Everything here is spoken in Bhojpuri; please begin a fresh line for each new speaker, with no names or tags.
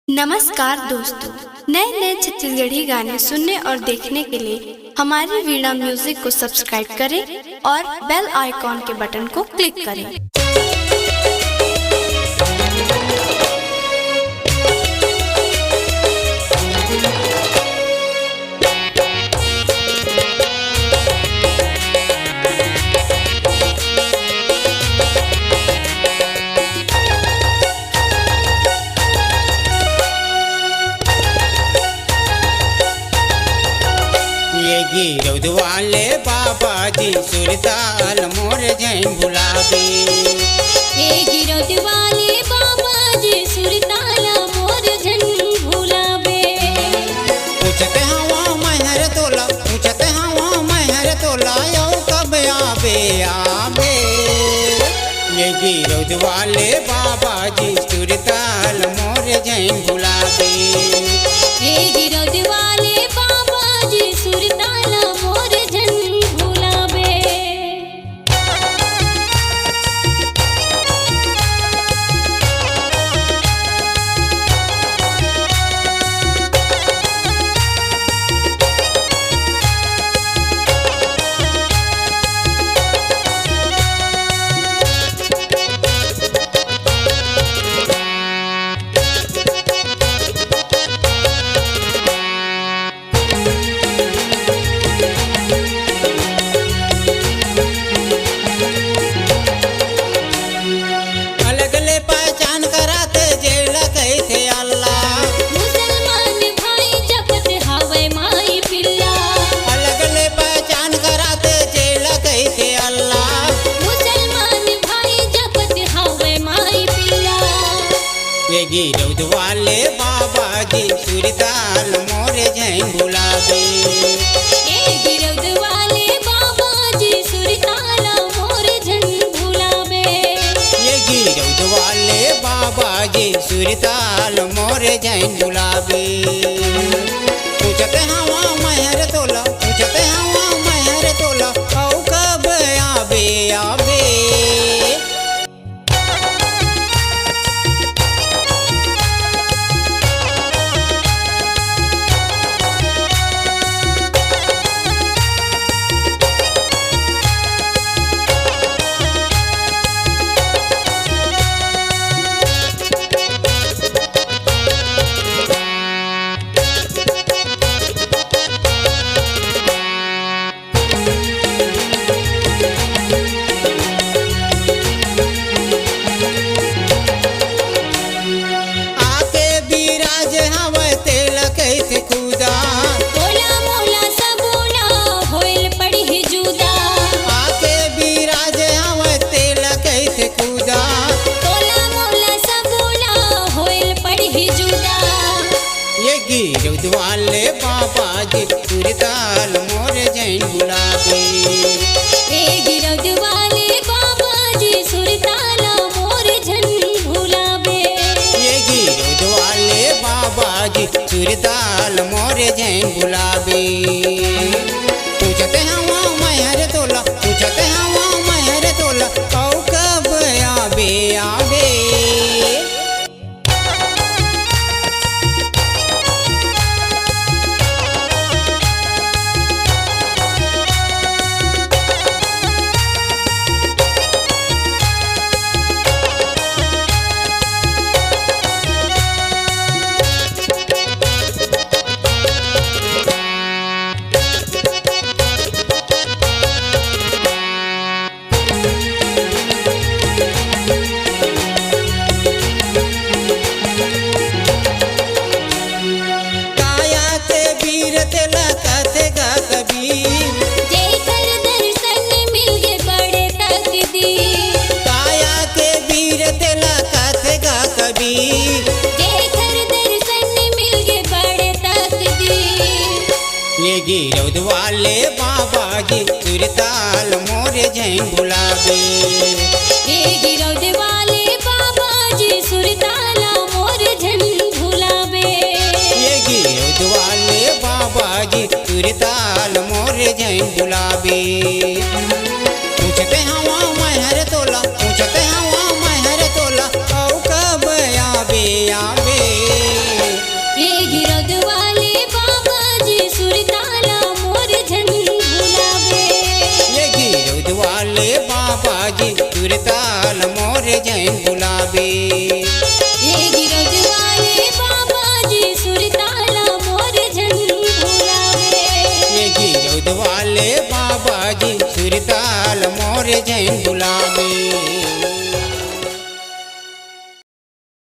नमस्कार दोस्तों, नए नए छत्तीसगढ़ी गाने सुनने और देखने के लिए हमारी वीणा म्यूजिक को सब्सक्राइब करें और बेल आइकॉन के बटन को क्लिक करें।
ये गिरौद वाले बाबा जी सुरताल मोर जैन गुलाबी।
ये गिरौद वाले बाबा जी सुरताल मोर जैन गुलाबी।
पूछते हवा महर तोला, पूछते हवा महर तोला, यो कब आबे आबे। ये गिरौद वाले बाबा जी सुरताल मोर जैन गुलाबी।
ये गिरौद वाले बाबा जी सुरताल मोर जैन गुलाबी।
पहचान कराते जेला कहते अल्लाह।
मुसलमान भाई जपत हवे माई पिल्ला।
अलग ले पहचान कराते जेला कहते अल्लाह।
मुसलमान भाई जपत हवे माई पिल्ला।
ये गिरौद वाले बाबा जी सुरताल मोर जैन गुलाबी।
ये गिरौद वाले बाबा जी सुरताल मोर जैन गुलाबी।
ये गिरौद वाले बाबा जी सुरताल मोर जैन गुलाबी। पूछते हवा महर तोला, पूछते हवा महर तोला, औ कब आबे आबे। आके बिराज हवे तेल कहते खुदा।
बोला मोला सबोला होइल पड़ी जुदा।
आके बिराज हवे तेल कहते खुदा।
बोला मोला सबोला होइल पड़ी जुदा।
ये गिरौद वाले बाबा जी सुरताल मोर जैन गुलाबी।
ये गिरौद वाले बाबा जी सुरताल मोर जैन गुलाबी।
ये गिरौद वाले बाबा जी सुरताल मोर जैन गुलाबी। पूछते हवा महर तोला, पूछते हवा महर तोला, औ कब आबे आबे। काया ते वीर तेला कहते गा कबीर।
जेकर दर्शन मिल गे बड़े तकदीर।
काया के वीर तेला कहते गा कबीर।
जेकर दर्शन मिल गे बड़े तकदीर।
ये गिरौद वाले बाबा जी सुरताल मोर जैन गुलाबी।
ये गिरौद वाले बाबा जी सुरताल मोर जैन गुलाबी।
ये गिरौद वाले बाबा जी सुरताल मोर जैन गुलाबी। पूछते हवा महर तोला, पूछते हवा महर तोला, औ कब आबे आबे। मोरे जैन बुलावे।
ये गिरज वाले बाबा जी सुरताला मोर जन बुलावे।
ये गिरौद वाले बाबा जी सुरताल मोरे जैन बुलावे।